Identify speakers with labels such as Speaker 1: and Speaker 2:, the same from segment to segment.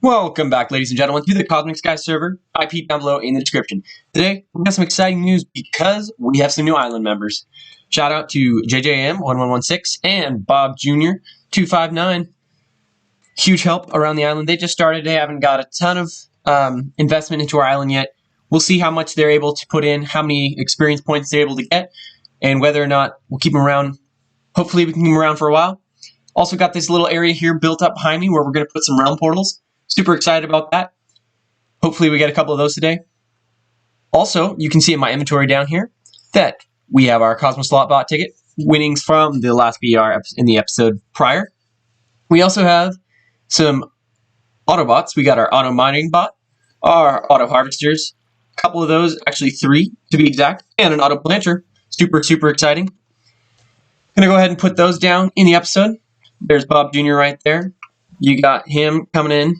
Speaker 1: Welcome back, ladies and gentlemen, to the Cosmic Sky server. IP down below in the description. Today, we got some exciting news because we have some new island members. Shout out to JJM1116 and Bob Jr. 259. Huge help around the island. They just started. They haven't got a ton of investment into our island yet. We'll see how much they're able to put in, how many experience points they're able to get, and whether or not we'll keep them around. Hopefully, we can keep them around for a while. Also got this little area here built up behind me where we're going to put some realm portals. Super excited about that. Hopefully we get a couple of those today. Also, you can see in my inventory down here that we have our Cosmos Slot Bot ticket, winnings from the last BR in the episode prior. We also have some Autobots. We got our Auto Mining Bot, our Auto Harvesters, a couple of those, actually 3 to be exact, and an Auto Planter. Super exciting. Gonna go ahead and put those down in the episode. There's Bob Jr. right there. You got him coming in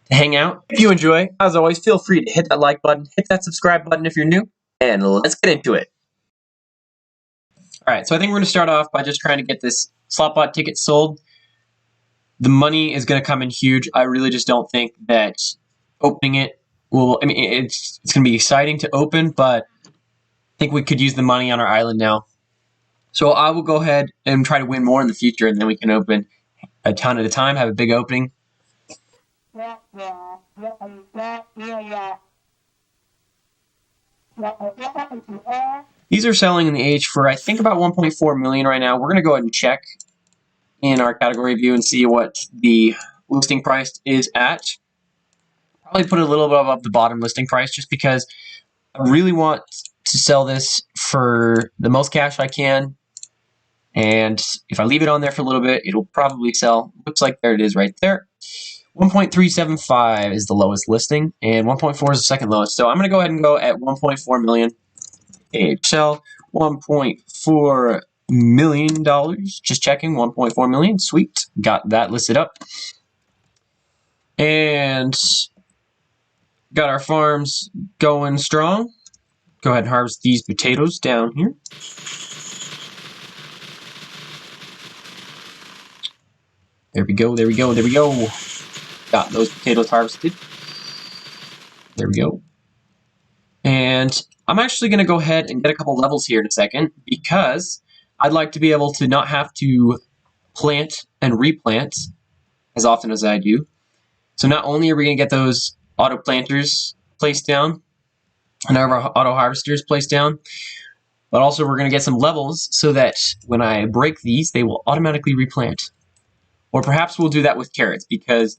Speaker 1: to hang out. If you enjoy, as always, feel free to hit that like button, hit that subscribe button if you're new, and let's get into it. Alright, so I think we're going to start off by just trying to get this Slotbot ticket sold. The money is going to come in huge. I really just don't think that opening it will... I mean, it's going to be exciting to open, but I think we could use the money on our island now. So I will go ahead and try to win more in the future, and then we can open a ton at a time, have a big opening. These are selling in the H for, I think, about 1.4 million right now. We're going to go ahead and check in our category view and see what the listing price is at. Probably put it a little bit above the bottom listing price just because I really want to sell this for the most cash I can. And if I leave it on there for a little bit, it'll probably sell. Looks like there it is right there. 1.375 is the lowest listing, and 1.4 is the second lowest. So I'm going to go ahead and go at 1.4 million. Sell $1.4 million. Just checking, 1.4 million. Sweet. Got that listed up. And got our farms going strong. Go ahead and harvest these potatoes down here. There we go. Got those potatoes harvested. There we go. And I'm actually going to go ahead and get a couple levels here in a second because I'd like to be able to not have to plant and replant as often as I do. So not only are we going to get those auto planters placed down and our auto harvesters placed down, but also we're going to get some levels so that when I break these, they will automatically replant. Or perhaps we'll do that with carrots because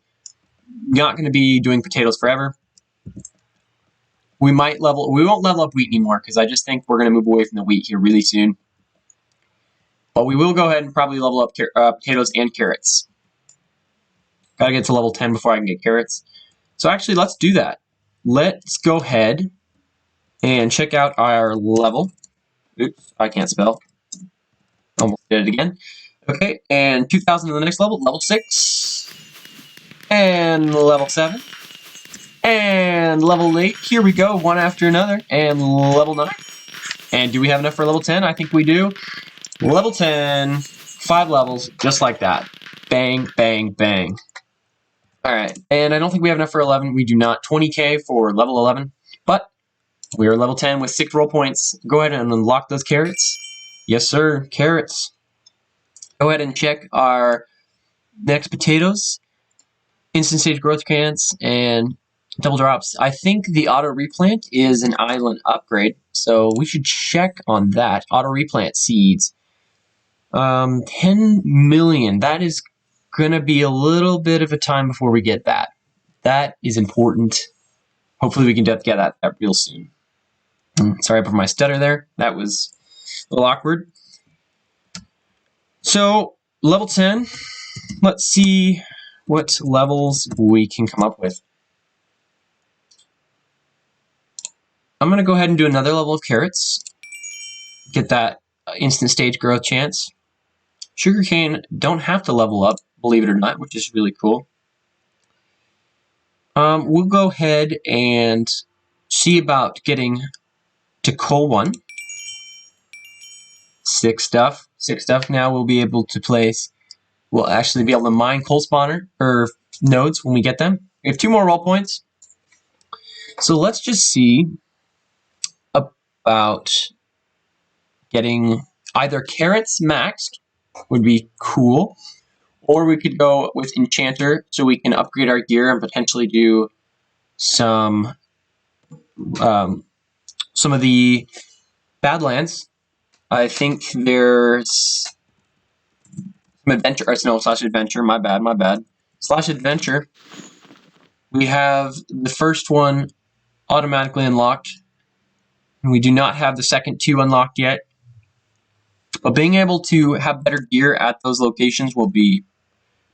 Speaker 1: we're not going to be doing potatoes forever. We won't level up wheat anymore because I just think we're going to move away from the wheat here really soon. But we will go ahead and probably level up potatoes and carrots. Gotta get to level 10 before I can get carrots. So actually, let's do that. Let's go ahead and check out our level. Oops, I can't spell. Almost did it again. Okay, and 2,000 to the next level, level 6, and level 7, and level 8. Here we go, one after another, and level 9. And do we have enough for level 10? I think we do. Level 10, 5 levels, just like that. Bang, bang, bang. Alright, and I don't think we have enough for 11. We do not. 20k for level 11, but we are level 10 with 6 roll points. Go ahead and unlock those carrots. Yes, sir, carrots. Go ahead and check our next potatoes, instant stage growth chance, and double drops. I think the auto replant is an island upgrade, so we should check on that. Auto replant seeds. 10 million. That is going to be a little bit of a time before we get that. That is important. Hopefully we can get that real soon. Sorry for my stutter there. That was a little awkward. So, level 10, let's see what levels we can come up with. I'm going to go ahead and do another level of carrots, get that instant stage growth chance. Sugarcane don't have to level up, believe it or not, which is really cool. We'll go ahead and see about getting to coal 1. 6 stuff. 6 stuff now we'll be able to place. We'll actually be able to mine coal spawner or nodes when we get them. We have 2 more roll points. So let's just see about getting either carrots maxed, would be cool, or we could go with enchanter so we can upgrade our gear and potentially do some of the Badlands. I think there's some adventure, or no, slash adventure, my bad. Slash adventure. We have the first one automatically unlocked. We do not have the second 2 unlocked yet. But being able to have better gear at those locations will be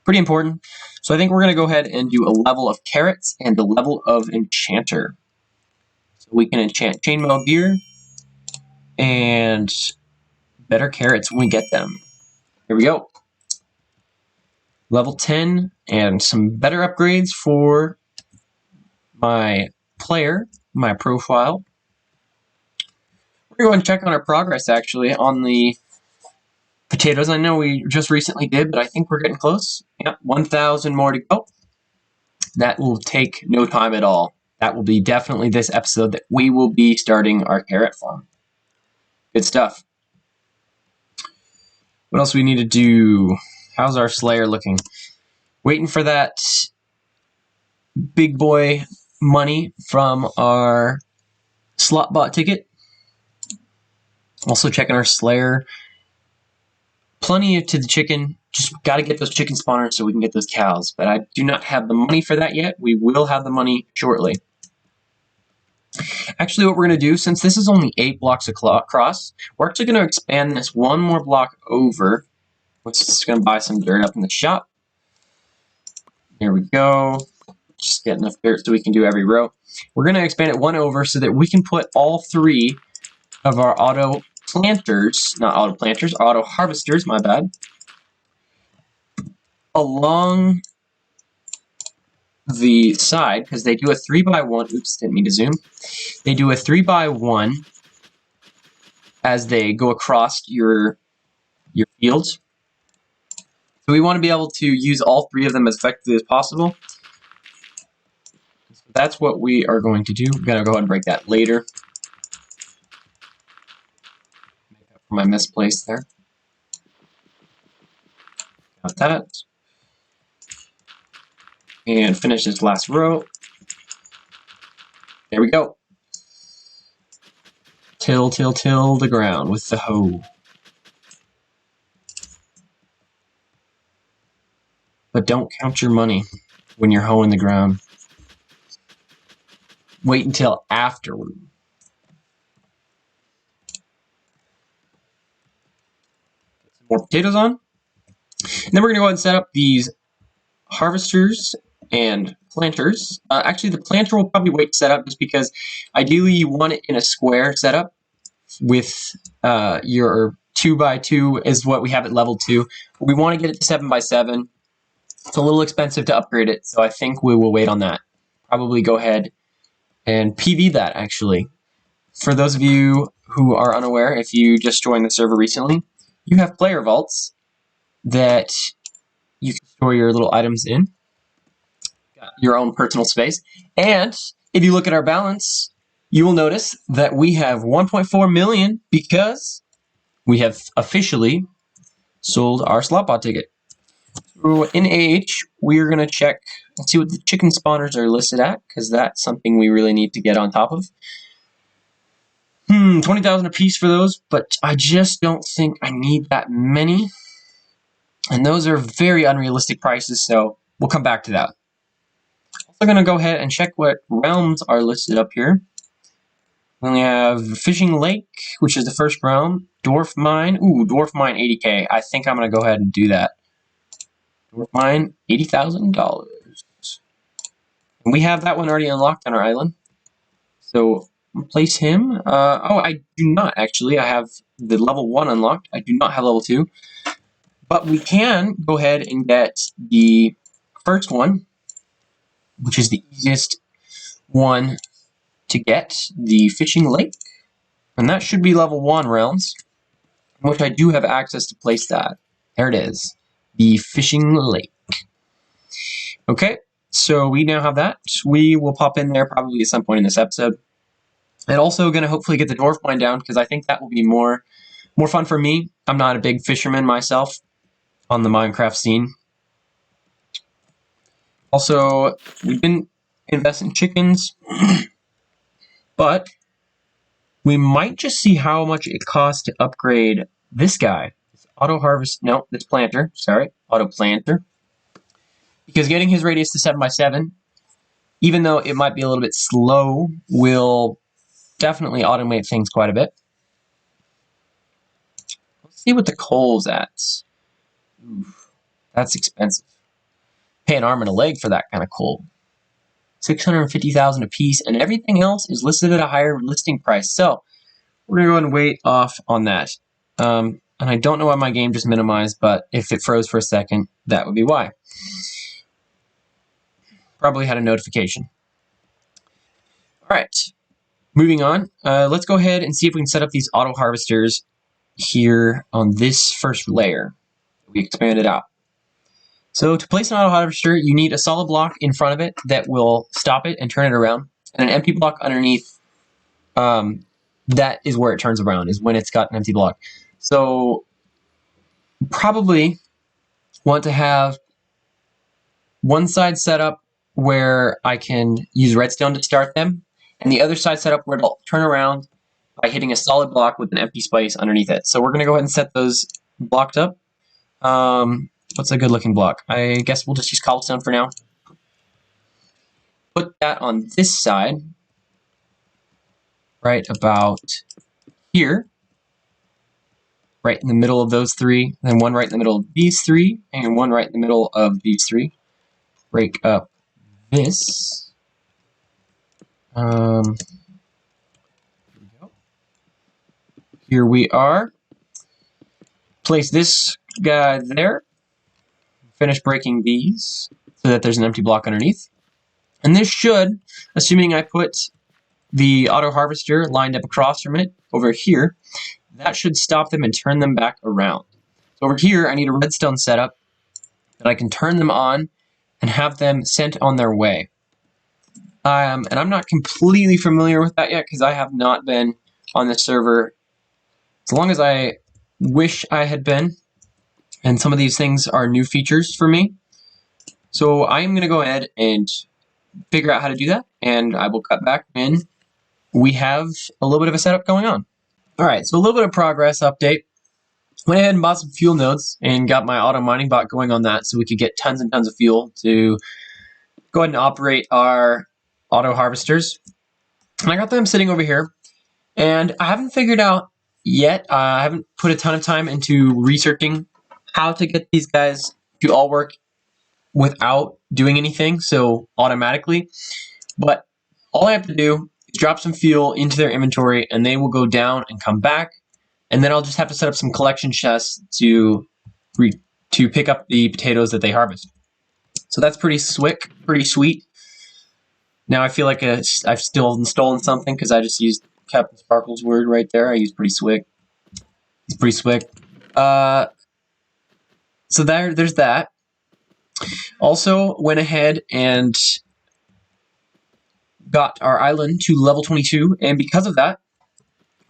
Speaker 1: pretty important. So I think we're going to go ahead and do a level of carrots and a level of enchanter. So we can enchant chainmail gear and better carrots when we get them. Here we go. Level 10 and some better upgrades for my player, my profile. We're going to go and check on our progress actually on the potatoes. I know we just recently did, but I think we're getting close. Yep, 1,000 more to go. That will take no time at all. That will be definitely this episode that we will be starting our carrot farm. Good stuff. What else we need to do? How's our Slayer looking? Waiting for that big boy money from our slot bot ticket. Also checking our Slayer. Plenty to the chicken. Just got to get those chicken spawners so we can get those cows. But I do not have the money for that yet. We will have the money shortly. Actually, what we're going to do, since this is only 8 blocks across, we're actually going to expand this 1 more block over. We're just going to buy some dirt up in the shop. Here we go. Just get enough dirt so we can do every row. We're going to expand it 1 over so that we can put all 3 of our auto planters, not auto planters, auto harvesters, my bad, along the side, because they do a 3x1. Oops, didn't mean to zoom. They do a 3x1 as they go across your fields. So we want to be able to use all 3 of them as effectively as possible. So that's what we are going to do. We're going to go ahead and break that later. Make up for my misplaced there. Got that. And finish this last row. There we go. Till the ground with the hoe. But don't count your money when you're hoeing the ground. Wait until afterward. Get some more potatoes on. And then we're going to go ahead and set up these harvesters and planters. Actually, the planter will probably wait to set up just because ideally you want it in a square setup with your 2x2 is what we have at level 2. We want to get it to 7x7. It's a little expensive to upgrade it, so I think we will wait on that. Probably go ahead and PV that, actually. For those of you who are unaware, if you just joined the server recently, you have player vaults that you can store your little items in. Got your own personal space. And if you look at our balance, you will notice that we have 1.4 million because we have officially sold our slotbot ticket. So in AH, we're going to check and see what the chicken spawners are listed at, because that's something we really need to get on top of. 20,000 a piece for those, but I just don't think I need that many. And those are very unrealistic prices, so we'll come back to that. Also going to go ahead and check what realms are listed up here. We only have Fishing Lake, which is the first realm. Dwarf Mine. Ooh, Dwarf Mine 80k. I think I'm going to go ahead and do that. Dwarf Mine, $80,000. And we have that one already unlocked on our island. So, place him. Oh, I do not, actually. I have the level 1 unlocked. I do not have level 2. But we can go ahead and get the first one, which is the easiest one to get, the Fishing Lake. And that should be level 1 realms, which I do have access to place that. There it is. The Fishing Lake. Okay, So we now have that. We will pop in there probably at some point in this episode. And also going to hopefully get the Dwarf Mine down because I think that will be more fun for me. I'm not a big fisherman myself on the Minecraft scene. Also, we didn't invest in chickens, but we might just see how much it costs to upgrade this guy. This auto harvest, no, this planter, sorry, auto planter. Because getting his radius to 7x7, even though it might be a little bit slow, will definitely automate things quite a bit. Let's see what the coal's at. Oof, that's expensive. Pay an arm and a leg for that kind of coal. 650,000 a piece, and everything else is listed at a higher listing price. So we're gonna go ahead and wait off on that. And I don't know why my game just minimized, but if it froze for a second, that would be why. Probably had a notification. All right, moving on. Let's go ahead and see if we can set up these auto harvesters here on this first layer. We expanded out. So to place an auto harvester, you need a solid block in front of it that will stop it and turn it around, and an empty block underneath. That is where it turns around, is when it's got an empty block. So probably want to have one side set up where I can use redstone to start them, and the other side set up where it'll turn around by hitting a solid block with an empty space underneath it. So we're going to go ahead and set those blocked up. What's a good looking block? I guess we'll just use cobblestone for now. Put that on this side, right about here, right in the middle of those three, then one right in the middle of these three, and one right in the middle of these three. Break up this. Here we go. Here we are. Place this guy there. Finish breaking these so that there's an empty block underneath. And this should, assuming I put the auto harvester lined up across from it over here, that should stop them and turn them back around. So over here, I need a redstone setup that I can turn them on and have them sent on their way. And I'm not completely familiar with that yet because I have not been on this server as long as I wish I had been. And some of these things are new features for me. So I'm going to go ahead and figure out how to do that, and I will cut back when we have a little bit of a setup going on. All right, so a little bit of progress update. Went ahead and bought some fuel nodes and got my auto mining bot going on that so we could get tons and tons of fuel to go ahead and operate our auto harvesters. And I got them sitting over here, and I haven't figured out yet, I haven't put a ton of time into researching how to get these guys to all work without doing anything, so automatically. But all I have to do is drop some fuel into their inventory and they will go down and come back, and then I'll just have to set up some collection chests to pick up the potatoes that they harvest. So that's pretty sweet. Now I feel like I've still stolen something because I just used Captain Sparkle's word right there. I used pretty swick. It's pretty swick. So there's that. Also went ahead and got our island to level 22, and because of that,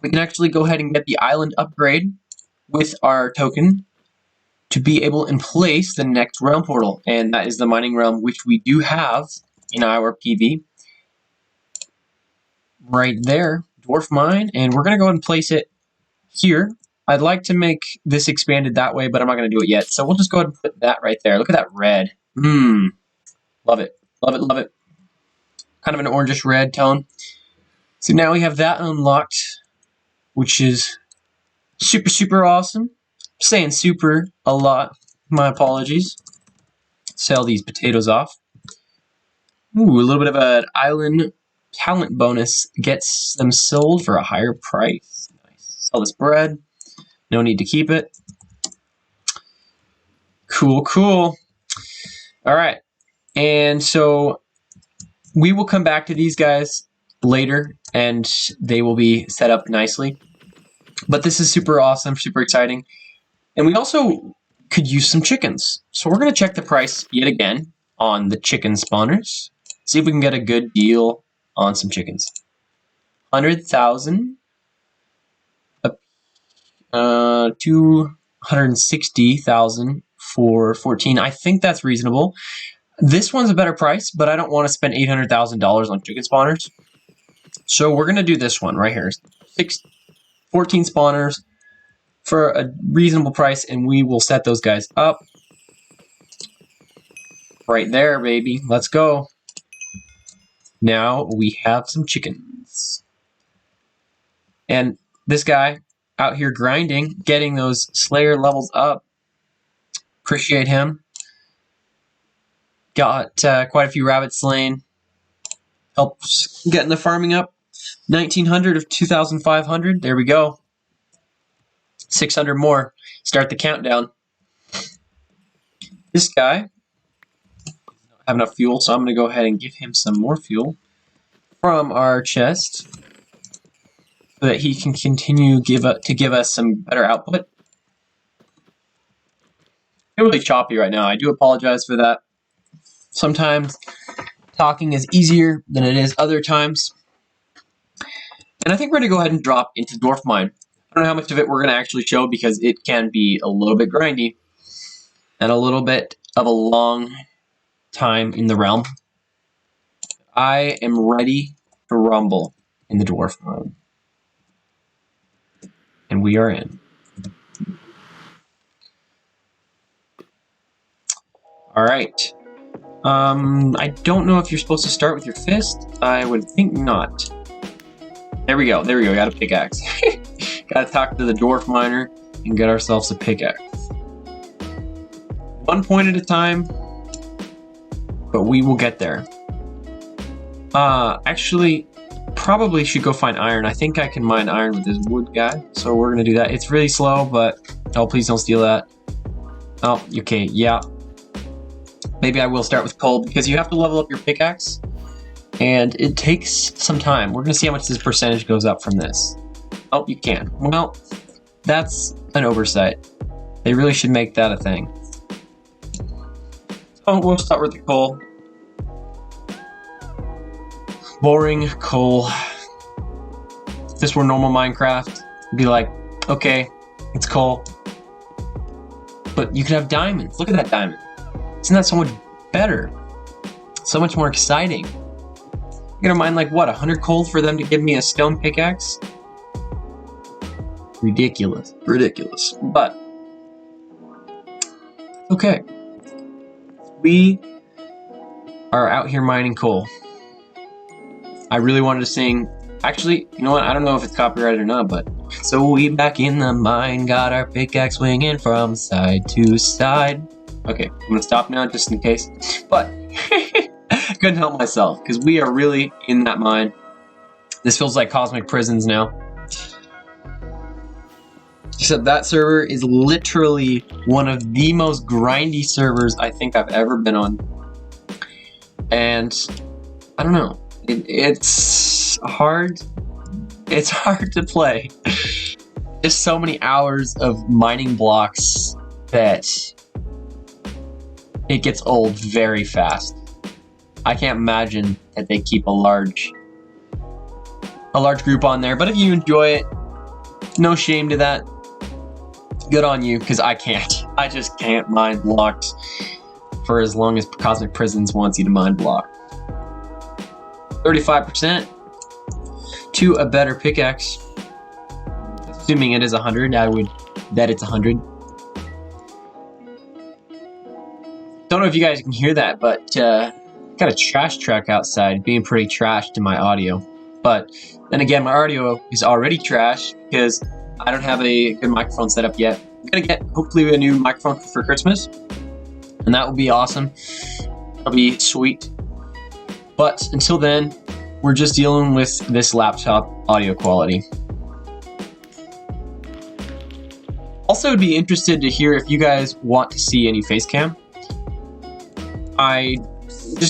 Speaker 1: we can actually go ahead and get the island upgrade with our token to be able to place the next realm portal, and that is the mining realm, which we do have in our PV. Right there, Dwarf Mine, and we're going to go ahead and place it here. I'd like to make this expanded that way, but I'm not going to do it yet. So we'll just go ahead and put that right there. Look at that red. Love it. Love it, love it. Kind of an orangish red tone. So now we have that unlocked, which is super, super awesome. I'm saying super a lot. My apologies. Sell these potatoes off. Ooh, a little bit of an island talent bonus gets them sold for a higher price. Nice. Sell this bread. No need to keep it. Cool, cool. All right. And so we will come back to these guys later, and they will be set up nicely. But this is super awesome, super exciting. And we also could use some chickens. So we're going to check the price yet again on the chicken spawners. See if we can get a good deal on some chickens. 100,000. 260,000 for 14. I think that's reasonable. This one's a better price, but I don't want to spend $800,000 on chicken spawners. So we're going to do this one right here. 14 spawners for a reasonable price, and we will set those guys up. Right there, baby. Let's go. Now we have some chickens. And this guy out here grinding, getting those Slayer levels up. Appreciate him. Got quite a few rabbits slain. Helps getting the farming up. 1,900 of 2,500. There we go. 600 more. Start the countdown. This guy doesn't have enough fuel, so I'm going to go ahead and give him some more fuel from our chest so that he can continue to give us some better output. I'm really choppy right now. I do apologize for that. Sometimes talking is easier than it is other times. And I think we're going to go ahead and drop into Dwarf Mine. I don't know how much of it we're going to actually show because it can be a little bit grindy and a little bit of a long time in the realm. I am ready to rumble in the Dwarf Mine. And we are in. Alright. I don't know if you're supposed to start with your fist. I would think not. There we go. There we go. Got a pickaxe. Gotta talk to the dwarf miner and get ourselves a pickaxe. 1 point at a time, but we will get there. Actually, probably should go find iron. I think I can mine iron with this wood guy, so we're gonna do that. It's really slow, but oh, please don't steal that. Oh, okay, yeah. Maybe I will start with coal because you have to level up your pickaxe, and it takes some time. We're gonna see how much this percentage goes up from this. Oh, you can. Well, that's an oversight. They really should make that a thing. So we'll start with the coal. Boring coal. If this were normal Minecraft, it'd be like, okay, it's coal. But you could have diamonds. Look at that diamond. Isn't that so much better? So much more exciting. I'm gonna mine like what, 100 coal for them to give me a stone pickaxe? Ridiculous. Ridiculous. But okay. We are out here mining coal. I really wanted to sing. Actually, you know what? I don't know if it's copyrighted or not, but so we back in the mine, got our pickaxe swinging from side to side. Okay, I'm gonna stop now just in case. But couldn't help myself because we are really in that mine. This feels like cosmic prisons now. Except that server is literally one of the most grindy servers I think I've ever been on. And I don't know. It's hard. It's hard to play. Just so many hours of mining blocks that it gets old very fast. I can't imagine that they keep a large group on there. But if you enjoy it, no shame to that. Good on you, because I can't. I just can't mine blocks for as long as Cosmic Prisons wants you to mine block. 35% to a better pickaxe. Assuming it is 100, I would bet it's 100. Don't know if you guys can hear that, but got a trash truck outside being pretty trashed in my audio. But then again, my audio is already trash because I don't have a good microphone set up yet. I'm gonna get hopefully a new microphone for Christmas, and that will be awesome. That'll be sweet. But until then, we're just dealing with this laptop audio quality. Also, would be interested to hear if you guys want to see any face cam. I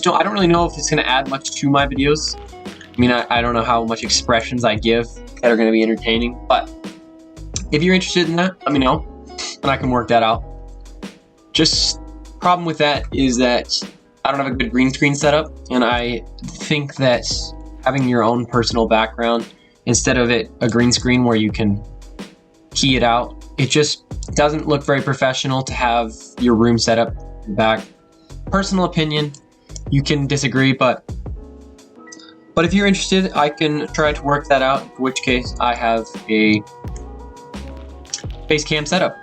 Speaker 1: don't really know if it's gonna add much to my videos. I mean, I don't know how much expressions I give that are gonna be entertaining, but if you're interested in that, let me know, and I can work that out. Just problem with that is that I don't have a good green screen setup, and I think that having your own personal background instead of it a green screen where you can key it out, it just doesn't look very professional to have your room set up in the back. Personal opinion, you can disagree, but if you're interested, I can try to work that out, in which case I have a face cam setup.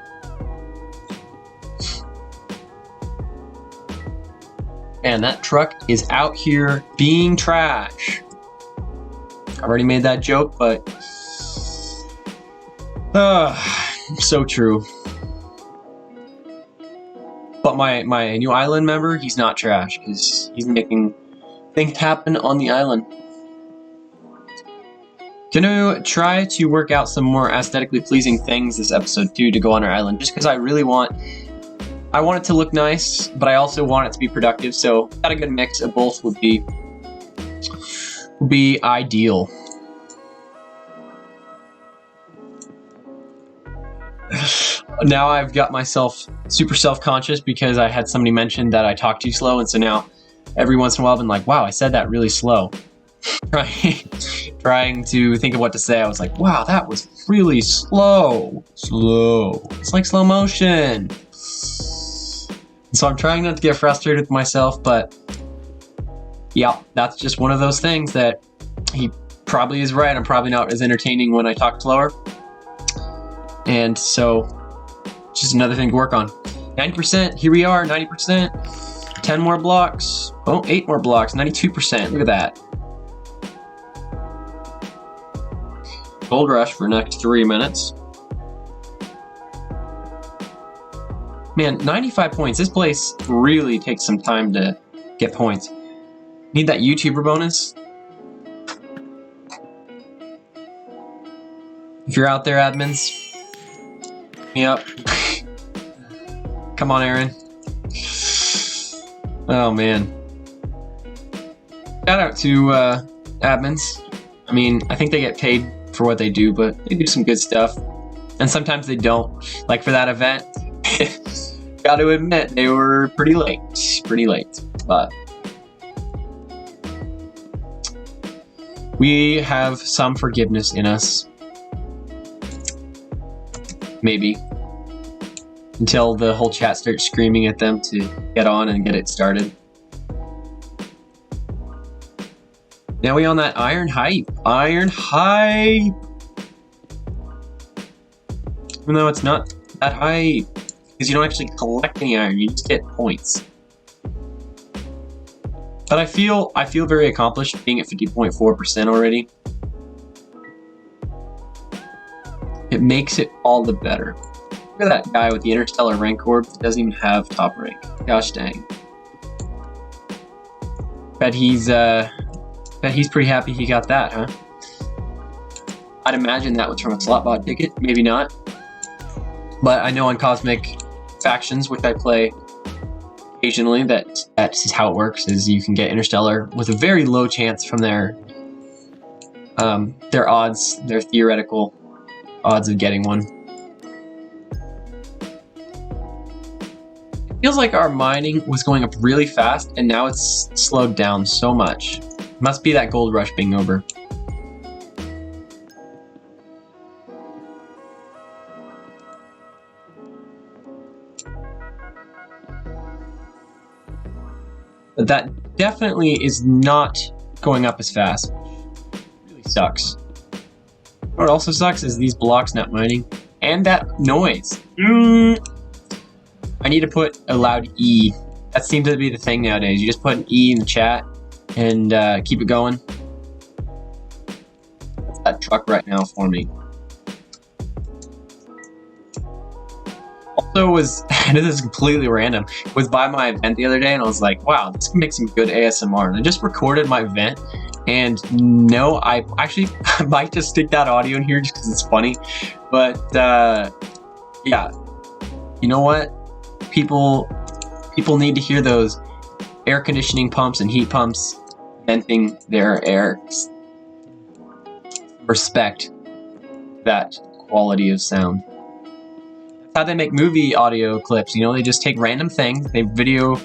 Speaker 1: And that truck is out here being trash. I already made that joke, but so true. But my new island member, he's not trash because he's making things happen on the island. Gonna try to work out some more aesthetically pleasing things this episode too to go on our island, just because I really want it to look nice, but I also want it to be productive. So got a good mix of both would be ideal. Now I've got myself super self-conscious because I had somebody mention that I talk too slow, and so now every once in a while I've been like, wow, I said that really slow. Trying to think of what to say, I was like, wow, that was really slow. It's like slow motion. So I'm trying not to get frustrated with myself, but yeah, that's just one of those things that he probably is right. I'm probably not as entertaining when I talk slower. And so just another thing to work on. 90%, here we are, 90%. 10 more blocks. Oh, 8 more blocks, 92%. Look at that. Gold rush for next 3 minutes. Man, 95 points. This place really takes some time to get points. Need that YouTuber bonus. If you're out there, admins, hit me up. Come on, Aaron. Oh, man. Shout out to admins. I mean, I think they get paid for what they do, but they do some good stuff. And sometimes they don't. Like for that event, got to admit, they were pretty late. But we have some forgiveness in us. Maybe. Until the whole chat starts screaming at them to get on and get it started. Now we on that iron hype. Iron hype! Even though it's not that hype. Because you don't actually collect any iron, you just get points. But I feel very accomplished being at 50.4% already. It makes it all the better. Look at that guy with the interstellar rank orb that doesn't even have top rank. Gosh dang. Bet he's pretty happy he got that, huh? I'd imagine that was from a slotbot ticket, maybe not. But I know on Cosmic Factions, which I play occasionally, that's how it works, is you can get Interstellar with a very low chance from their odds, their theoretical odds of getting one. It feels like our mining was going up really fast, and now it's slowed down so much. Must be that gold rush being over. But that definitely is not going up as fast. It really sucks. What also sucks is these blocks not mining, and that noise. I need to put a loud E. That seems to be the thing nowadays. You just put an E in the chat and keep it going. That's that truck right now for me. Also was, and this is completely random, was by my event the other day and I was like, wow, this can make some good ASMR. And I just recorded my event, and no, I might just stick that audio in here just because it's funny. But yeah, you know what? People need to hear those air conditioning pumps and heat pumps venting their air. Respect that quality of sound. That's how they make movie audio clips. You know, they just take random things, they video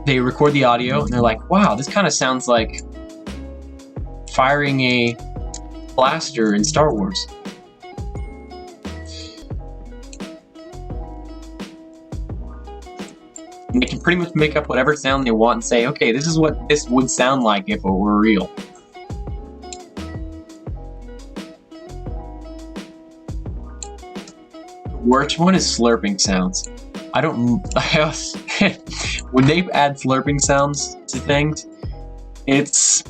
Speaker 1: they record the audio and they're like, wow, this kind of sounds like firing a blaster in Star Wars. And they can pretty much make up whatever sound they want and say, okay, this is what this would sound like if it were real. Worst one is slurping sounds. When they add slurping sounds to things, it's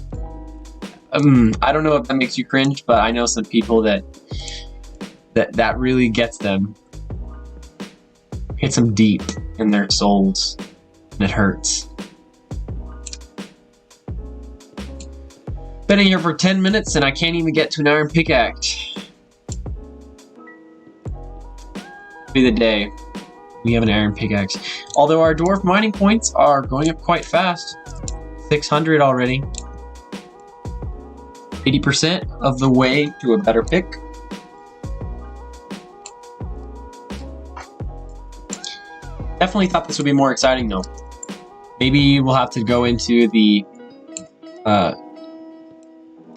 Speaker 1: I don't know if that makes you cringe, but I know some people that really gets them. Hits them deep in their souls, and it hurts. Been in here for 10 minutes and I can't even get to an iron pickaxe. Be the day we have an iron pickaxe. Although our dwarf mining points are going up quite fast. 600 already. 80% of the way to a better pick. Definitely thought this would be more exciting though. Maybe we'll have to go into the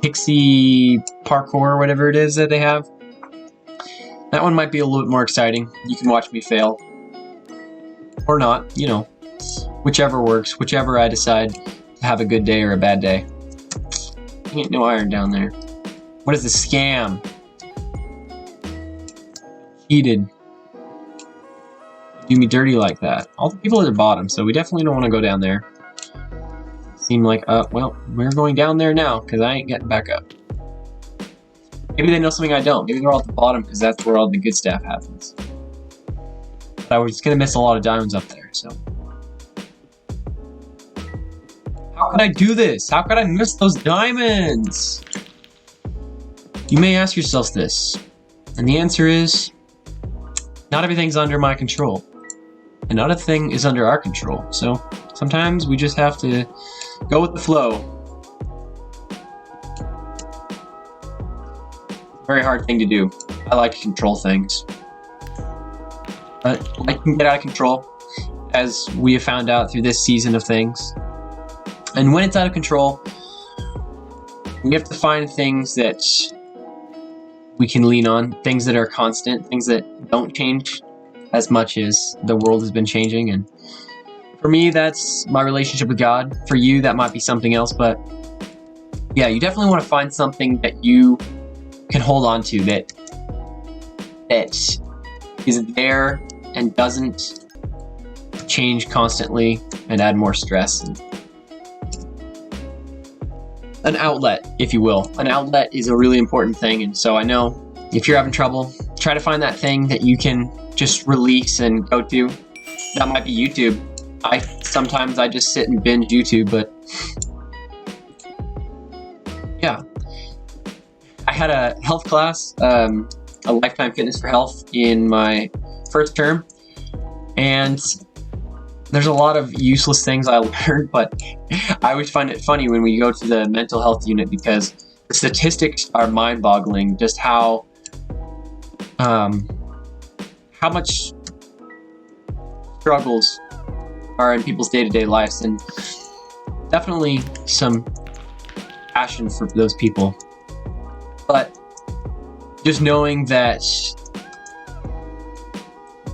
Speaker 1: pixie parkour or whatever it is that they have. That one might be a little bit more exciting. You can watch me fail. Or not, you know. Whichever works, whichever I decide to have a good day or a bad day. Ain't no iron down there. What is this scam? Cheated. Do me dirty like that. All the people at the bottom, so we definitely don't want to go down there. Seem like, well, we're going down there now, because I ain't getting back up. Maybe they know something I don't. Maybe they're all at the bottom, because that's where all the good stuff happens. But I was going to miss a lot of diamonds up there, so. How could I do this? How could I miss those diamonds? You may ask yourselves this, and the answer is, not everything's under my control. And not everything is under our control. So sometimes we just have to go with the flow. Very hard thing to do. I like to control things. But life can get out of control, as we have found out through this season of things. And when it's out of control, we have to find things that we can lean on, things that are constant, things that don't change as much as the world has been changing. And for me, that's my relationship with God. For you, that might be something else, but yeah, you definitely want to find something that you can hold on to, that is there and doesn't change constantly and add more stress. And an outlet, if you will. An outlet is a really important thing, and so I know if you're having trouble, try to find that thing that you can just release and go to. That might be YouTube. Sometimes I just sit and binge YouTube, but yeah. I had a health class, a Lifetime Fitness for Health in my first term, and there's a lot of useless things I learned, but I always find it funny when we go to the mental health unit because the statistics are mind-boggling, just how much struggles are in people's day-to-day lives, and definitely some passion for those people. But just knowing that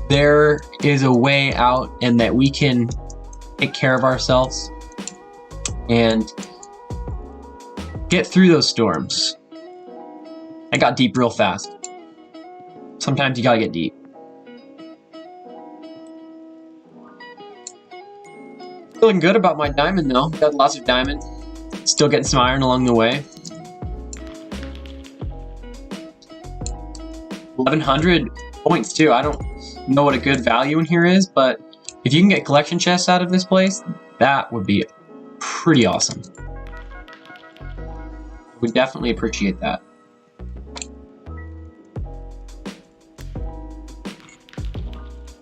Speaker 1: there is a way out and that we can take care of ourselves and get through those storms. I got deep real fast. Sometimes you gotta get deep. Feeling good about my diamond though. Got lots of diamond. Still getting some iron along the way. 1100 points too. I don't know what a good value in here is, but if you can get collection chests out of this place, that would be pretty awesome. Would definitely appreciate that.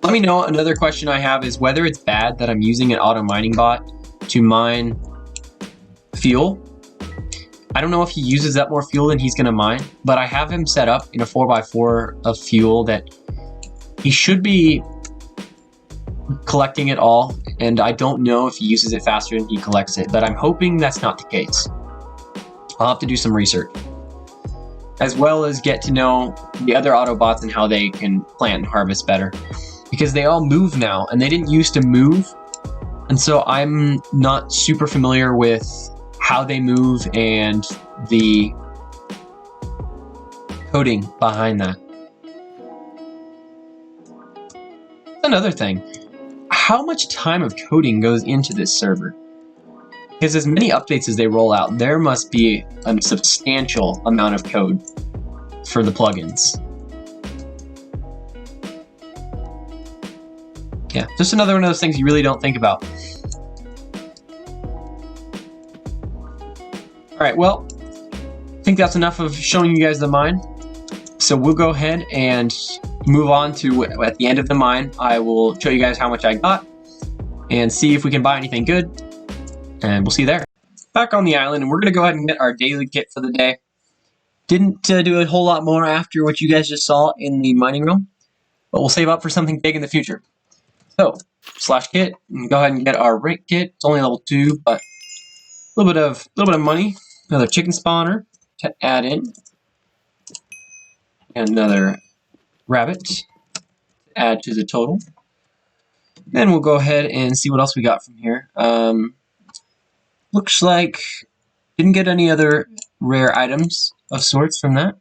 Speaker 1: Let me know. Another question I have is whether it's bad that I'm using an auto mining bot to mine fuel. I don't know if he uses up more fuel than he's going to mine, but I have him set up in a 4x4 of fuel that he should be collecting it all, and I don't know if he uses it faster than he collects it, but I'm hoping that's not the case. I'll have to do some research, as well as get to know the other Autobots and how they can plant and harvest better, because they all move now, and they didn't used to move, and so I'm not super familiar with how they move and the coding behind that. Another thing, how much time of coding goes into this server? Because as many updates as they roll out, there must be a substantial amount of code for the plugins. Yeah, just another one of those things you really don't think about. Alright, well, I think that's enough of showing you guys the mine. So we'll go ahead and move on to, at the end of the mine, I will show you guys how much I got and see if we can buy anything good, and we'll see you there. Back on the island, and we're going to go ahead and get our daily kit for the day. Didn't do a whole lot more after what you guys just saw in the mining room, but we'll save up for something big in the future. So, /kit, and go ahead and get our rank kit. It's only level 2, but a little bit of money. Another chicken spawner to add in. And another rabbit to add to the total. Then we'll go ahead and see what else we got from here. Looks like didn't get any other rare items of sorts from that.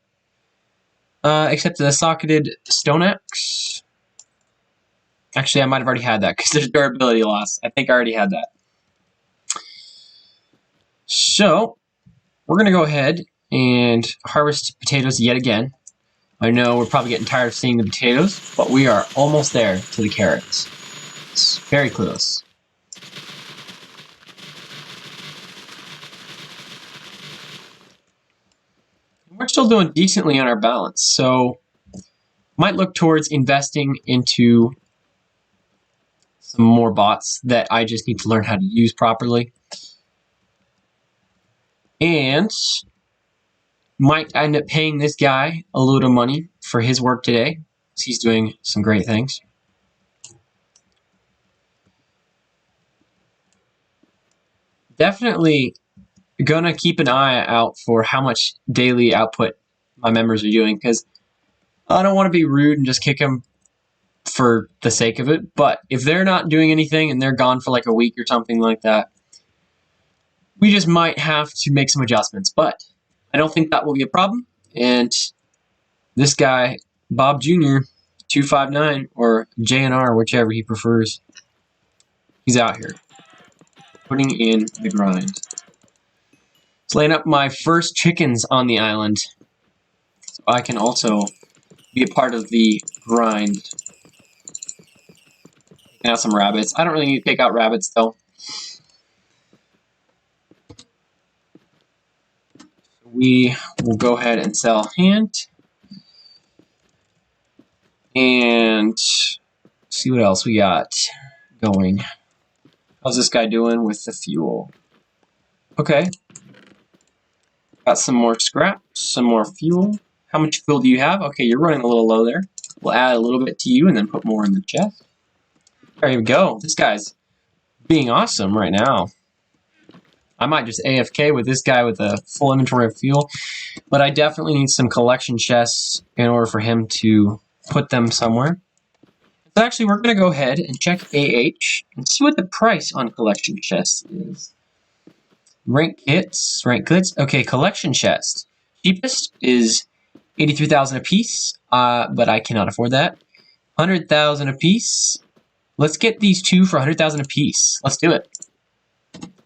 Speaker 1: Except the socketed stone axe. Actually, I might have already had that because there's durability loss. I think I already had that. So, we're going to go ahead and harvest potatoes yet again. I know we're probably getting tired of seeing the potatoes, but we are almost there to the carrots. It's very close. We're still doing decently on our balance, so might look towards investing into some more bots that I just need to learn how to use properly. And might end up paying this guy a load of money for his work today, because he's doing some great things. Definitely gonna keep an eye out for how much daily output my members are doing, because I don't want to be rude and just kick them for the sake of it, but if they're not doing anything and they're gone for like a week or something like that, we just might have to make some adjustments, but I don't think that will be a problem. And this guy, Bob Jr., 259, or JNR, whichever he prefers, he's out here putting in the grind. It's laying up my first chickens on the island, so I can also be a part of the grind. Taking out some rabbits. I don't really need to take out rabbits though. We will go ahead and sell Hint. And see what else we got going. How's this guy doing with the fuel? Okay. Got some more scrap, some more fuel. How much fuel do you have? Okay, you're running a little low there. We'll add a little bit to you and then put more in the chest. There we go. This guy's being awesome right now. I might just AFK with this guy with a full inventory of fuel, but I definitely need some collection chests in order for him to put them somewhere. So actually, we're going to go ahead and check AH and see what the price on collection chests is. Rank kits, rank goods. Okay, collection chest. Cheapest is 83,000 a piece, but I cannot afford that. 100,000 a piece. Let's get these two for 100,000 a piece. Let's do it.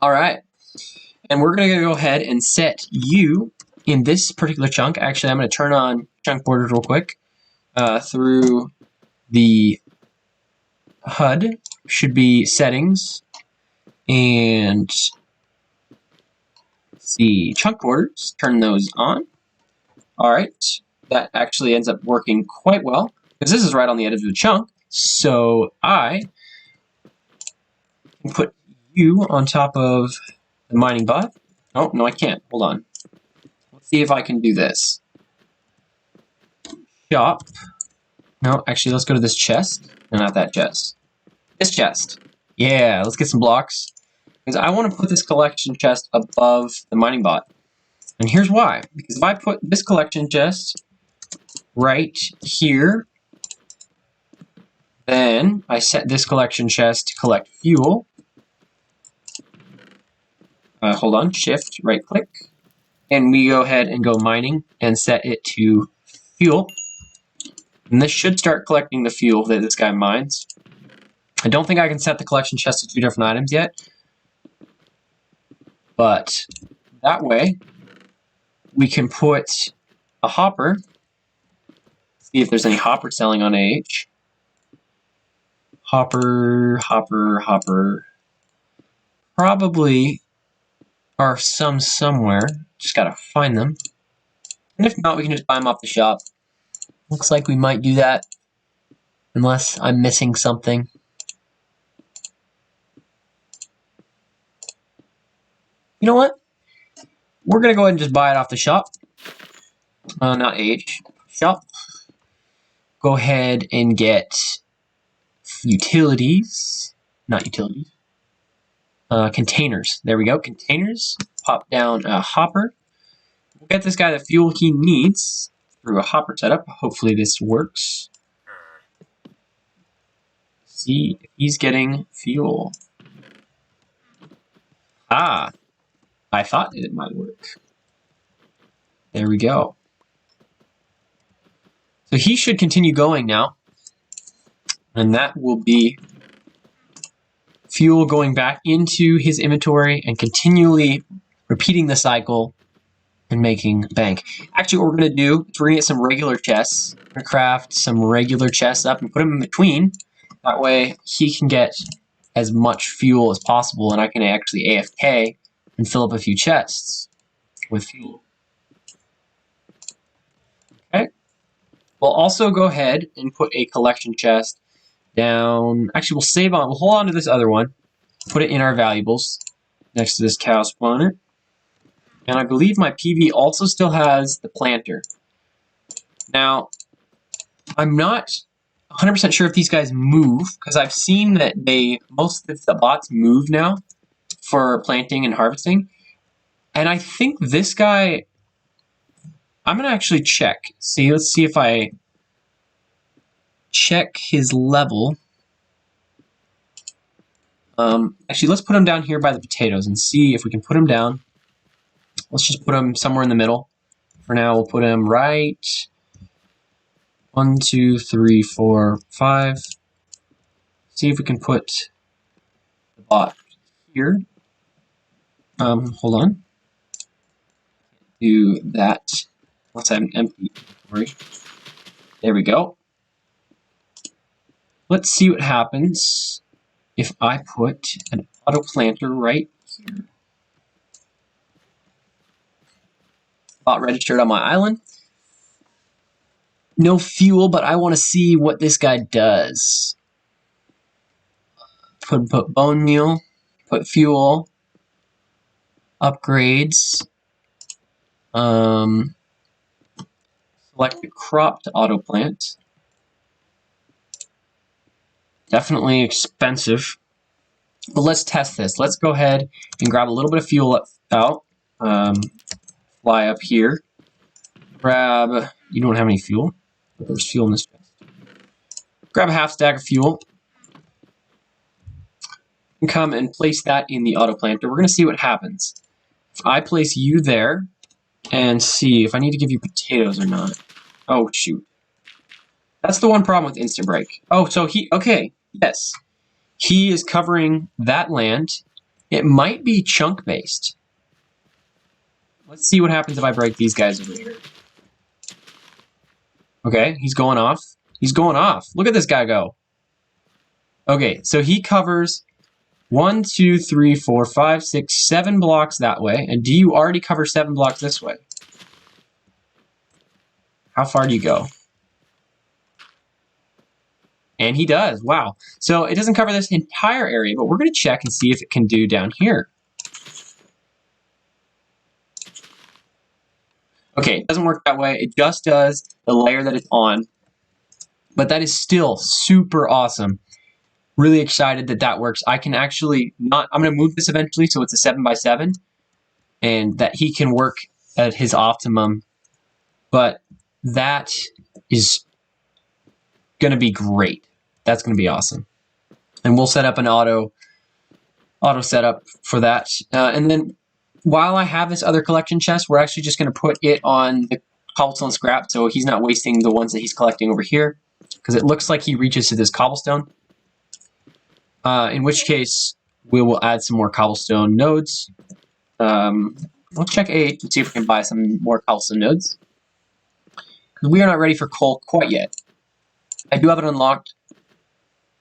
Speaker 1: All right. And we're going to go ahead and set you in this particular chunk. Actually, I'm going to turn on chunk borders real quick. Through the HUD should be settings, and let's see, chunk borders, turn those on. All right, that actually ends up working quite well because this is right on the edge of the chunk, so I can put you on top of the mining bot. Oh, no, I can't. Hold on. Let's see if I can do this. Shop. No, actually, let's go to this chest, and not that chest. This chest. Yeah, let's get some blocks. Because I want to put this collection chest above the mining bot. And here's why. Because if I put this collection chest right here, then I set this collection chest to collect fuel. Hold on, shift, right click. And we go ahead and go mining and set it to fuel. And this should start collecting the fuel that this guy mines. I don't think I can set the collection chest to 2 different items yet. But that way, we can put a hopper. See if there's any hopper selling on AH. Hopper. Probably are some somewhere. Just gotta find them. And if not, we can just buy them off the shop. Looks like we might do that. Unless I'm missing something. You know what? We're gonna go ahead and just buy it off the shop. Not AH. Shop. Go ahead and get utilities. Not utilities. Containers. There we go. Containers. Pop down a hopper. We'll get this guy the fuel he needs through a hopper setup. Hopefully this works. See if he's getting fuel. Ah, I thought it might work. There we go. So he should continue going now. And that will be fuel going back into his inventory and continually repeating the cycle and making bank. Actually, what we're going to do is we're going to get some regular chests. We're going to craft some regular chests up and put them in between. That way he can get as much fuel as possible and I can actually AFK and fill up a few chests with fuel. Okay. We'll also go ahead and put a collection chest down. Actually, we'll hold on to this other one. Put it in our valuables next to this cow spawner. And I believe my PV also still has the planter. Now, I'm not 100% sure if these guys move, because I've seen that most of the bots move now for planting and harvesting. And I think this guy, I'm going to actually check. See, let's see if I check his level. Actually, let's put him down here by the potatoes and see if we can put him down. Let's just put him somewhere in the middle. For now, we'll put him right 1, 2, 3, 4, 5. See if we can put the bot here. Hold on. Do that. Let's have an empty inventory. There we go. Let's see what happens if I put an auto planter right here. Bot registered on my island. No fuel, but I want to see what this guy does. Put bone meal, put fuel, upgrades, select the crop to auto plant. Definitely expensive, but let's test this. Let's go ahead and grab a little bit of fuel out. Fly up here. Grab, you don't have any fuel, but there's fuel in this chest. Grab a half stack of fuel. And come and place that in the auto planter. We're going to see what happens. If I place you there and see if I need to give you potatoes or not. Oh, shoot. That's the one problem with instant break. Oh, so okay, yes. He is covering that land. It might be chunk based. Let's see what happens if I break these guys over here. Okay, he's going off. He's going off. Look at this guy go. Okay, so he covers 1, 2, 3, 4, 5, 6, 7 blocks that way. And do you already cover 7 blocks this way? How far do you go? And he does. Wow. So it doesn't cover this entire area, but we're going to check and see if it can do down here. Okay, it doesn't work that way. It just does the layer that it's on. But that is still super awesome. really excited that that works. I can actually not, I'm going to move this eventually so it's a 7x7 and that he can work at his optimum. But that is going to be great. That's going to be awesome. And we'll set up an auto setup for that. And then while I have this other collection chest, we're actually just going to put it on the cobblestone scrap so he's not wasting the ones that he's collecting over here, because it looks like he reaches to this cobblestone. In which case, we will add some more cobblestone nodes. Let's check 8 and see if we can buy some more cobblestone nodes. Because we are not ready for coal quite yet. I do have it unlocked,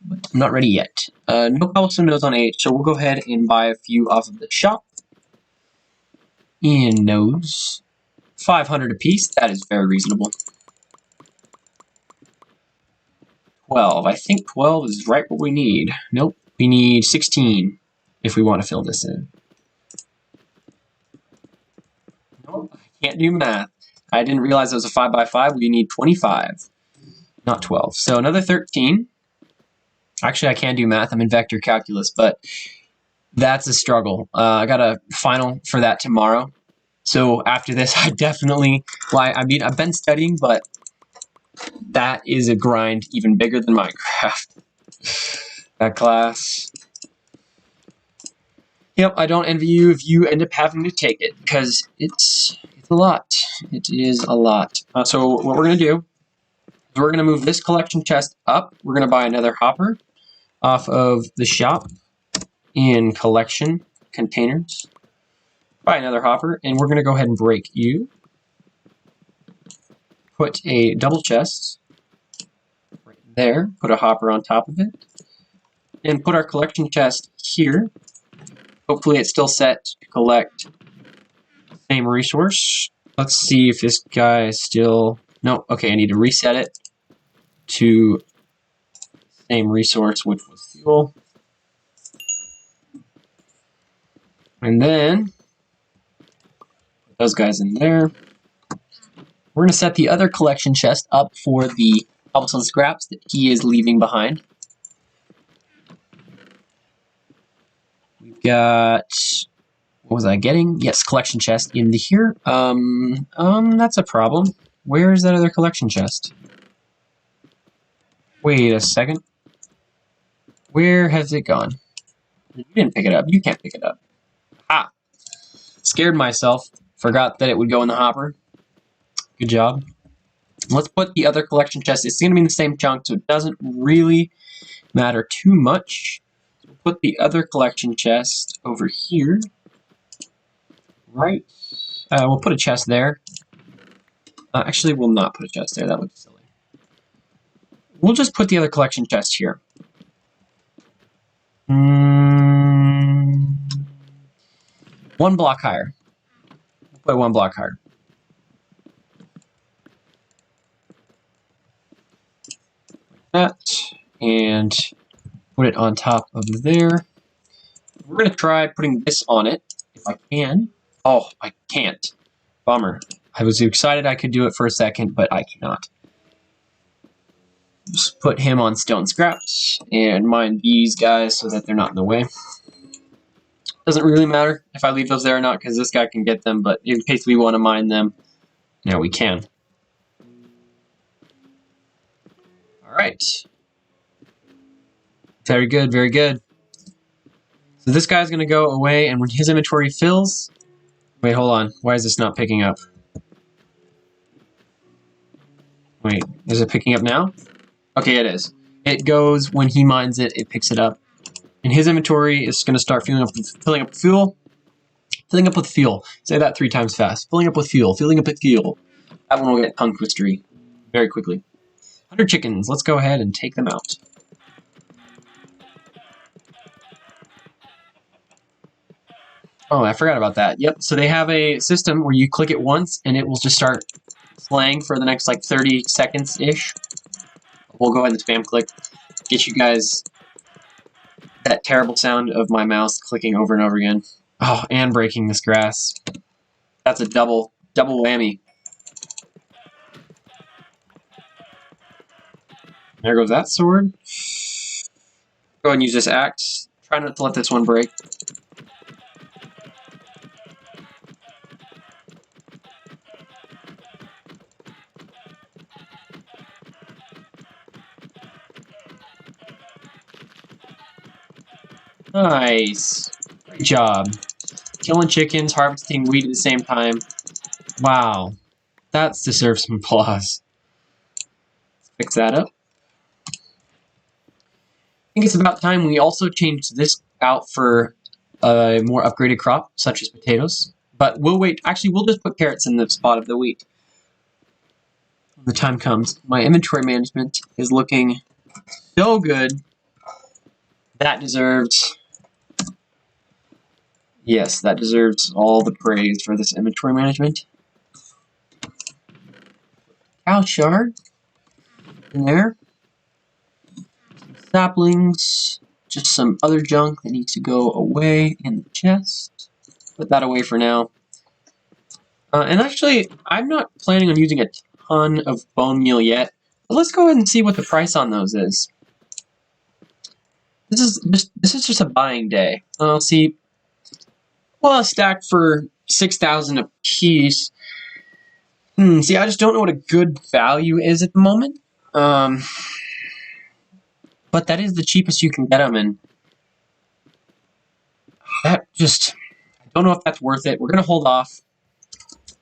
Speaker 1: but I'm not ready yet. No cobblestone nodes on 8, so we'll go ahead and buy a few off of the shop. In nodes, 500 apiece. That is very reasonable. 12. I think 12 is right what we need. Nope. We need 16 if we want to fill this in. Nope. I can't do math. I didn't realize it was a 5x5. We need 25, not 12. So another 13. Actually, I can do math. I'm in vector calculus, but that's a struggle. I got a final for that tomorrow. So after this, I definitely, well, I mean, I've been studying, but that is a grind even bigger than Minecraft. That class. Yep, I don't envy you if you end up having to take it, because it's a lot. It is a lot. So what we're going to do is we're going to move this collection chest up. We're going to buy another hopper off of the shop in collection containers. Buy another hopper, and we're going to go ahead and break you. Put a double chest right there. Put a hopper on top of it. And put our collection chest here. Hopefully it's still set to collect the same resource. Let's see if this guy is still... No, okay, I need to reset it to same resource, which was fuel. And then put those guys in there. We're going to set the other collection chest up for the cobblestone scraps that he is leaving behind. We've got, what was I getting? Yes, collection chest into here. That's a problem. Where is that other collection chest? Wait a second. Where has it gone? You didn't pick it up. You can't pick it up. Ah! Scared myself. Forgot that it would go in the hopper. Good job. Let's put the other collection chest. It's going to be in the same chunk, so it doesn't really matter too much. So we'll put the other collection chest over here. Right. We'll put a chest there. Actually, we'll not put a chest there. That looks silly. We'll just put the other collection chest here. One block higher. We'll put 1 block higher. Like that. And put it on top of there. We're going to try putting this on it, if I can. Oh, I can't. Bummer. I was excited I could do it for a second, but I cannot. Just put him on stone scraps and mine these guys so that they're not in the way. Doesn't really matter if I leave those there or not, because this guy can get them, but in case we want to mine them, now we can. Alright. Very good, very good. So this guy's going to go away, and when his inventory fills... Wait, hold on. Why is this not picking up? Wait, is it picking up now? Okay, it is. It goes, when he mines it, it picks it up. And his inventory is going to start filling up with fuel. Filling up with fuel. Say that 3 times fast. Filling up with fuel. Filling up with fuel. That one will get tongue twistery very quickly. 100 chickens. Let's go ahead and take them out. Oh, I forgot about that. Yep, so they have a system where you click it once and it will just start playing for the next like 30 seconds-ish. We'll go ahead and spam click. Get you guys that terrible sound of my mouse clicking over and over again. Oh, and breaking this grass. That's a double whammy. There goes that sword. Go ahead and use this axe. Try not to let this one break. Nice. Great job. Killing chickens, harvesting wheat at the same time. Wow. That deserves some applause. Let's fix that up. I think it's about time we also changed this out for a more upgraded crop, such as potatoes. But we'll wait. Actually, we'll just put carrots in the spot of the wheat. When the time comes. My inventory management is looking so good. That deserves... Yes, that deserves all the praise for this inventory management. Cow shard in there. Some saplings. Just some other junk that needs to go away in the chest. Put that away for now. And actually, I'm not planning on using a ton of bone meal yet. But let's go ahead and see what the price on those is. This is just a buying day. I'll see. Well, a stack for 6,000 a piece. See, I just don't know what a good value is at the moment. But that is the cheapest you can get them, and that just, I don't know if that's worth it. We're gonna hold off.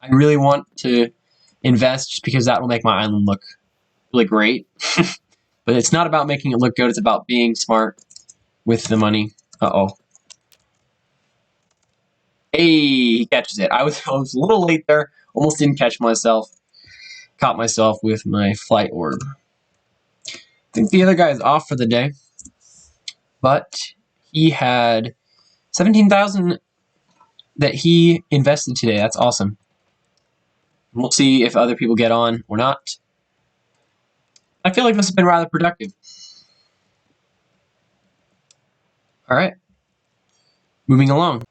Speaker 1: I really want to invest just because that will make my island look really great. But it's not about making it look good. It's about being smart with the money. Uh-oh. Hey, he catches it. I was a little late there. Almost didn't catch myself. Caught myself with my flight orb. I think the other guy is off for the day. But he had 17,000 that he invested today. That's awesome. We'll see if other people get on or not. I feel like this has been rather productive. All right. Moving along.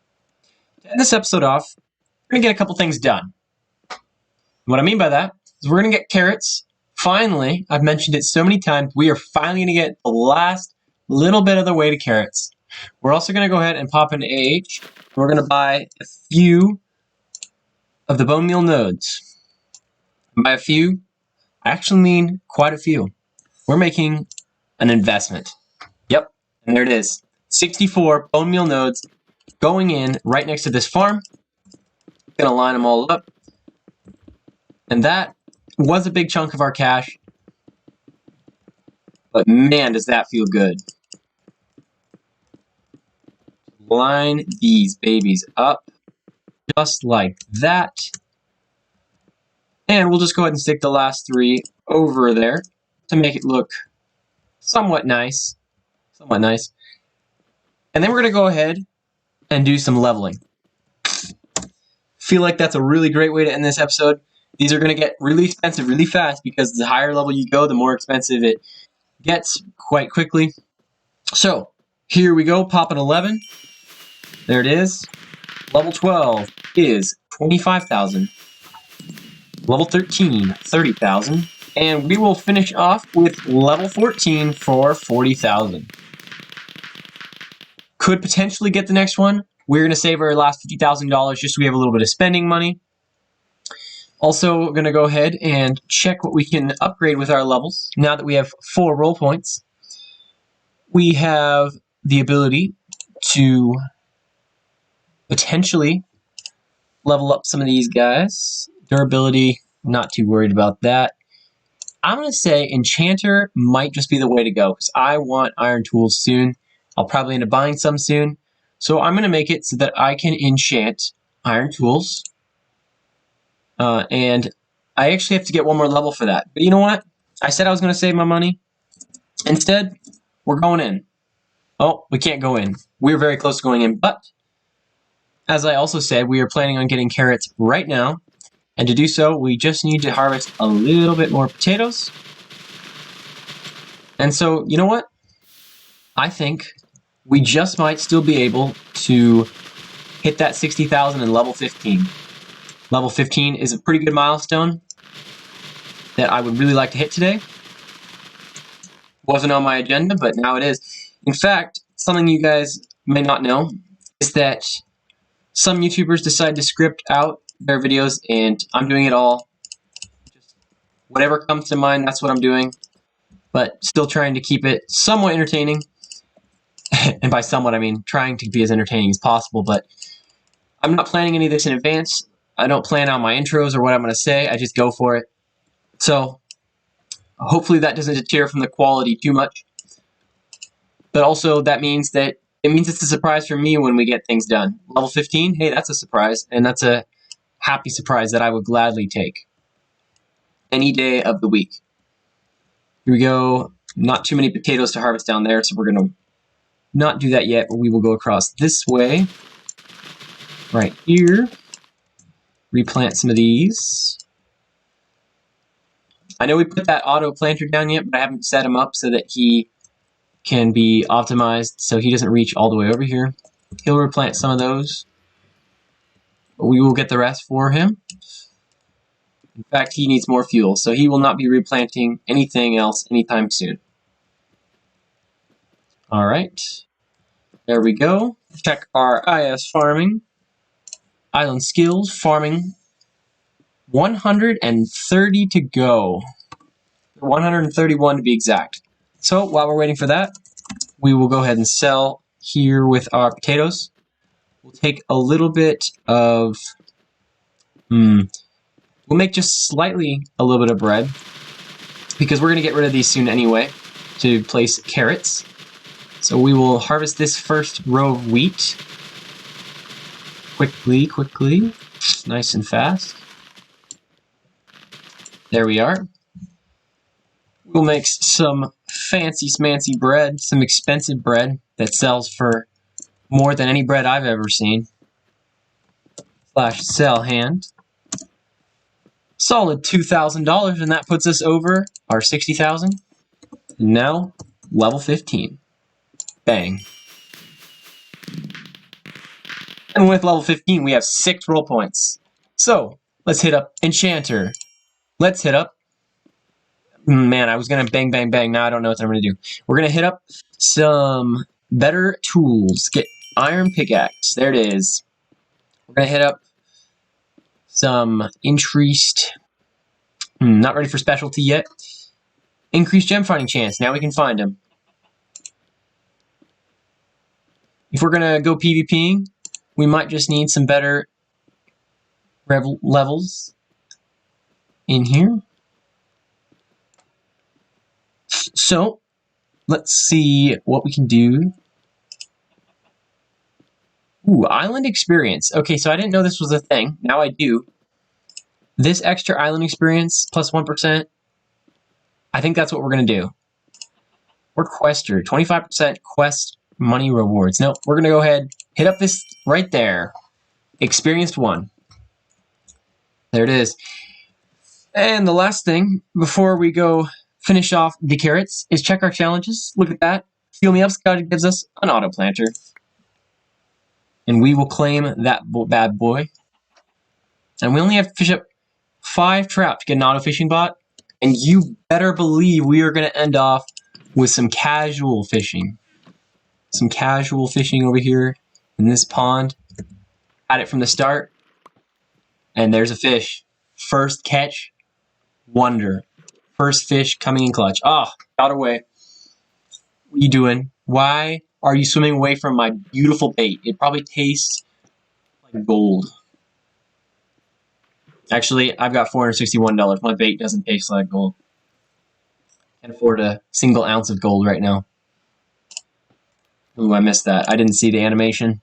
Speaker 1: To end this episode off, we're going to get a couple things done. What I mean by that is we're going to get carrots. Finally, I've mentioned it so many times, we are finally going to get the last little bit of the way to carrots. We're also going to go ahead and pop into AH. We're going to buy a few of the bone meal nodes. And by a few, I actually mean quite a few. We're making an investment. Yep, and there it is. 64 bone meal nodes going in right next to this farm. Gonna line them all up. And that was a big chunk of our cash. But man, does that feel good. Line these babies up. Just like that. And we'll just go ahead and stick the last 3 over there to make it look somewhat nice. Somewhat nice. And then we're going to go ahead and do some leveling. Feel like that's a really great way to end this episode. These are going to get really expensive really fast because the higher level you go, the more expensive it gets quite quickly. So, here we go, pop an 11. There it is. Level 12 is 25,000. Level 13, 30,000. And we will finish off with level 14 for 40,000. Could potentially get the next one. We're going to save our last $50,000 just so we have a little bit of spending money. Also, we're going to go ahead and check what we can upgrade with our levels. Now that we have 4 roll points, we have the ability to potentially level up some of these guys. Durability, not too worried about that. I'm going to say Enchanter might just be the way to go because I want iron tools soon. I'll probably end up buying some soon. So I'm going to make it so that I can enchant iron tools. And I actually have to get one more level for that. But you know what? I said I was going to save my money. Instead, we're going in. Oh, we can't go in. We're very close to going in. But, as I also said, we are planning on getting carrots right now. And to do so, we just need to harvest a little bit more potatoes. And so, you know what? I think we just might still be able to hit that 60,000 in level 15. Level 15 is a pretty good milestone that I would really like to hit today. Wasn't on my agenda, but now it is. In fact, something you guys may not know is that some YouTubers decide to script out their videos, and I'm doing it all. Just whatever comes to mind, that's what I'm doing. But still trying to keep it somewhat entertaining. And by somewhat, I mean trying to be as entertaining as possible. But I'm not planning any of this in advance. I don't plan out my intros or what I'm going to say. I just go for it. So hopefully that doesn't deter from the quality too much. But also that means that it's a surprise for me when we get things done. Level 15, hey, that's a surprise. And that's a happy surprise that I would gladly take any day of the week. Here we go. Not too many potatoes to harvest down there, so we're going to not do that yet. But we will go across this way. Right here. Replant some of these. I know we put that auto planter down yet, but I haven't set him up so that he can be optimized so he doesn't reach all the way over here. He'll replant some of those. But we will get the rest for him. In fact, he needs more fuel, so he will not be replanting anything else anytime soon. Alright. There we go. Check our IS farming. Island skills, farming. 130 to go. 131 to be exact. So while we're waiting for that, we will go ahead and sell here with our potatoes. We'll take a little bit of... We'll make just slightly a little bit of bread, because we're going to get rid of these soon anyway to place carrots. So we will harvest this first row of wheat. Quickly, quickly. Nice and fast. There we are. We'll make some fancy smancy bread, some expensive bread that sells for more than any bread I've ever seen. Slash sell hand. Solid $2,000, and that puts us over our 60,000. Now, level 15. Bang. And with level 15, we have 6 roll points. So, let's hit up Enchanter. Let's hit up... Man, I was going to bang, bang, bang. Now I don't know what I'm going to do. We're going to hit up some better tools. Get Iron Pickaxe. There it is. We're going to hit up some increased... not ready for specialty yet. Increased gem finding chance. Now we can find them. If we're going to go PvPing, we might just need some better levels in here. So, let's see what we can do. Ooh, island experience. Okay, so I didn't know this was a thing. Now I do. This extra island experience plus 1%, I think that's what we're going to do. We're quester. 25% quest money rewards. No, we're going to go ahead, hit up this right there. Experienced 1. There it is. And the last thing, before we go finish off the carrots, is check our challenges. Look at that. Heal Me Up Scout gives us an auto planter. And we will claim that bad boy. And we only have to fish up 5 trout to get an auto fishing bot. And you better believe we are going to end off with some casual fishing. Some casual fishing over here in this pond. Had it from the start. And there's a fish. First catch. Wonder. First fish coming in clutch. Ah, got away. What are you doing? Why are you swimming away from my beautiful bait? It probably tastes like gold. Actually, I've got $461. My bait doesn't taste like gold. Can't afford a single ounce of gold right now. Ooh, I missed that. I didn't see the animation.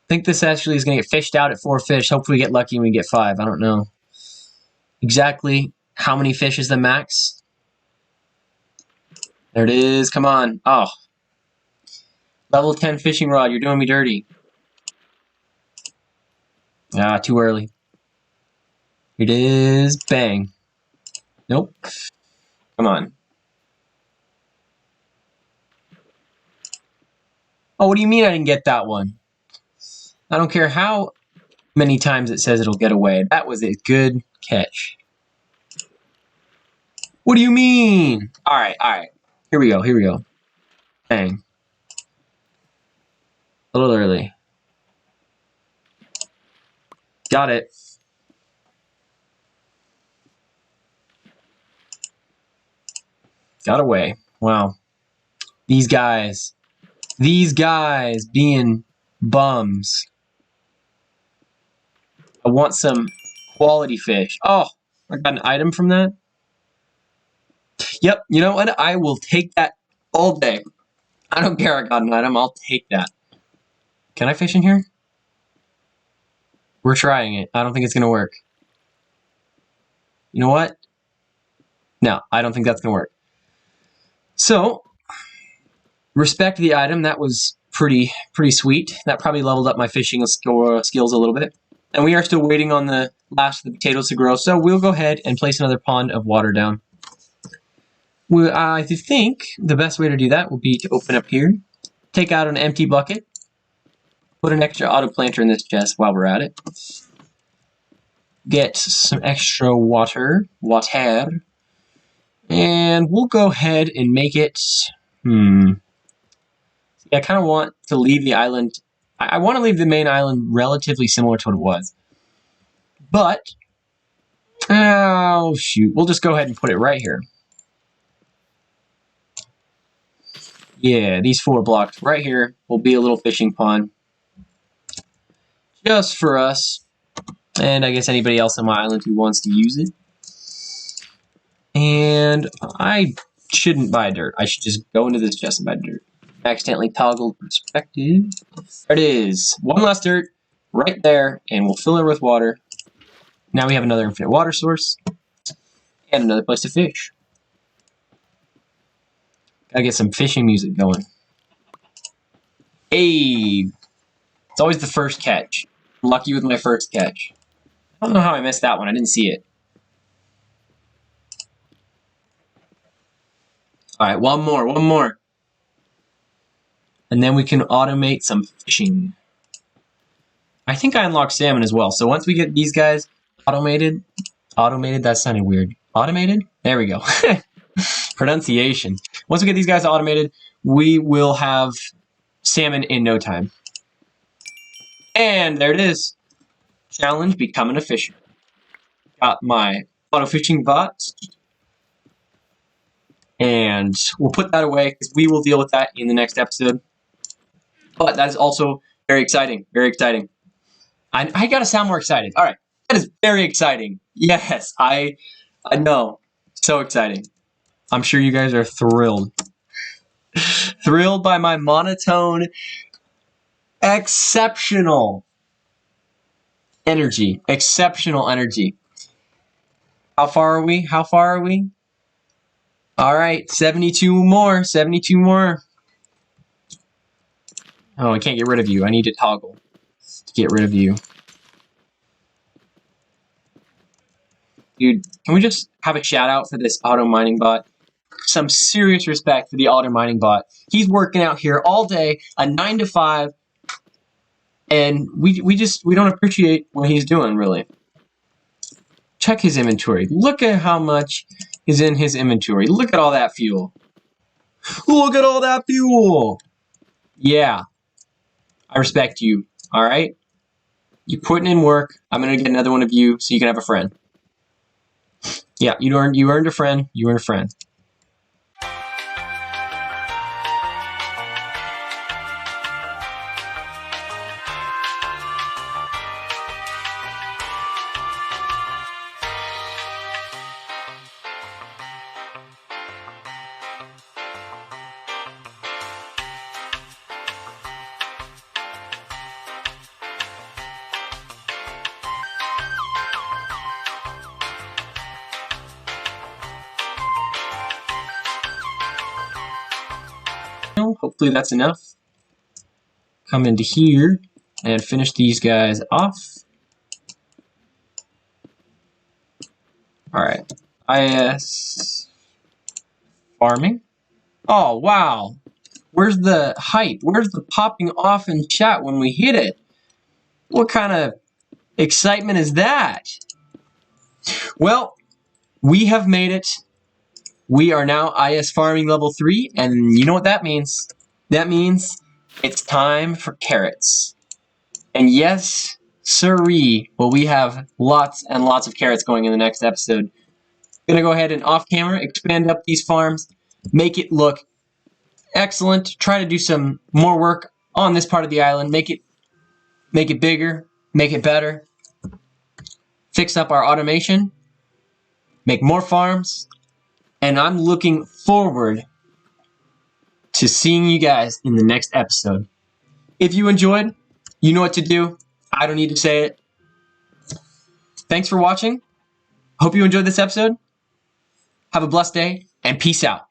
Speaker 1: I think this actually is going to get fished out at 4 fish. Hopefully we get lucky and we get 5. I don't know exactly how many fish is the max. There it is. Come on. Oh. Level 10 fishing rod. You're doing me dirty. Ah, too early. Here it is. Bang. Nope. Come on. Oh, what do you mean I didn't get that one? I don't care how many times it says it'll get away. That was a good catch. What do you mean? Alright, alright. Here we go, here we go. Dang. A little early. Got it. Got away. Wow. These guys being bums. I want some quality fish. Oh, I got an item from that. Yep, you know what? I will take that all day. I don't care I got an item, I'll take that. Can I fish in here? We're trying it. I don't think it's gonna work. You know what? No, I don't think that's gonna work. So, respect the item. That was pretty sweet. That probably leveled up my fishing skills a little bit. And we are still waiting on the last of the potatoes to grow, so we'll go ahead and place another pond of water down. I think the best way to do that will be to open up here, take out an empty bucket, put an extra auto planter in this chest while we're at it, get some extra water, and we'll go ahead and make it, I kind of want to leave the island, I want to leave the main island relatively similar to what it was, but, oh shoot, we'll just go ahead and put it right here. Yeah, these 4 blocks right here will be a little fishing pond. Just for us. And I guess anybody else on my island who wants to use it. And I shouldn't buy dirt. I should just go into this chest and buy dirt. Accidentally toggled perspective. There it is. 1 less dirt right there. And we'll fill it with water. Now we have another infinite water source. And another place to fish. Gotta get some fishing music going. Hey! It's always the first catch. I'm lucky with my first catch. I don't know how I missed that one. I didn't see it. Alright, one more. And then we can automate some fishing. I think I unlocked salmon as well. So once we get these guys automated, that sounded weird. Automated? There we go. Pronunciation. Once we get these guys automated, we will have salmon in no time. And there it is. Challenge, becoming a fisherman. Got my auto fishing bot. And we'll put that away because we will deal with that in the next episode. But that is also very exciting. Very exciting. I gotta sound more excited. Alright. That is very exciting. Yes, I know. So exciting. I'm sure you guys are thrilled. Thrilled by my monotone, exceptional energy. Exceptional energy. How far are we? Alright, 72 more. 72 more. Oh, I can't get rid of you. I need to toggle to get rid of you. Dude, can we just have a shout out for this auto mining bot? Some serious respect for the auto mining bot. He's working out here all day, a 9 to 5, and we don't appreciate what he's doing, really. Check his inventory. Look at how much is in his inventory. Look at all that fuel. Look at all that fuel. Yeah. I respect you. Alright? You're putting in work. I'm going to get another one of you so you can have a friend. Yeah, you earned a friend. You earned a friend. Hopefully that's enough. Come into here and finish these guys off. Alright. IS farming. Oh, wow. Where's the hype? Where's the popping off in chat when we hit it? What kind of excitement is that? Well, we have made it. We are now IS farming level 3, and you know what that means. That means it's time for carrots. And yes, sirree, well, we have lots and lots of carrots going in the next episode. Gonna go ahead and off camera expand up these farms, make it look excellent, try to do some more work on this part of the island, make it bigger, make it better, fix up our automation, make more farms, and I'm looking forward to seeing you guys in the next episode. If you enjoyed, you know what to do. I don't need to say it. Thanks for watching. Hope you enjoyed this episode. Have a blessed day, and peace out.